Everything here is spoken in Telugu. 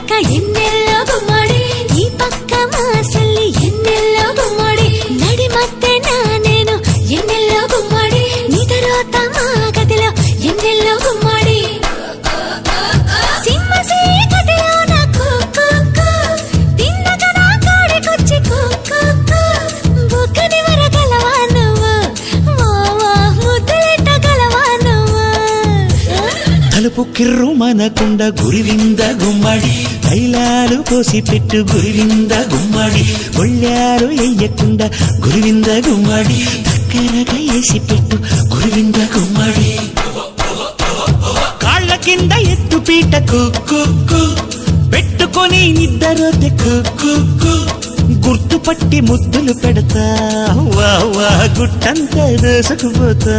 ಪಕ್ಕ ಎನ್ನೆಲ್ಲೋ ಗುಮ್ಮಡಿ ಈ ಪಕ್ಕ ಮಾಸಲ್ಲಿ ಎನ್ನೆಲ್ಲೋ ಗುಮ್ಮಡಿ ನಡಿ ಮತ್ತೆ ನಾನೇನು ಎನ್ನೆಲ್ಲೋ ಗುಮ್ಮಡಿ ನಿದರೋತ ಮಾಗದಿಲೋ ಎನ್ನೆಲ್ಲೋ ಗುಮ್ಮಡಿ ಸಿಂಹಸಿ ಕಥೆಯೋನ ಕೂಕು ತಿನ್ನಗನ ಕಾಡಿ ಕೊಚ್ಚಿ ಕೂಕು ಬುಕ್ಕನಿವರ ಗಲವಾನವ ಮಾವ ಮುದ್ದಲೆಟ್ಟ ಗಲವಾನವ తలుపు కిర్రు మనకుండ గురివింద గుమ్మడి తైలాలు పోసి పెట్టు గురివింద గుమ్మడి ఒళ్ళారు ఎయ్యకుండా గురివింద గుమ్మడి దగ్గరగా వేసి పెట్టు గురివింద గుమ్మడి కాళ్ళ కింద ఎత్తు పీట కుక్కు పెట్టుకొని నిద్దరోతే కుక్కు గుర్తుపట్టి ముద్దులు పెడతా వా వా గుట్టంతా దోసుకుపోతా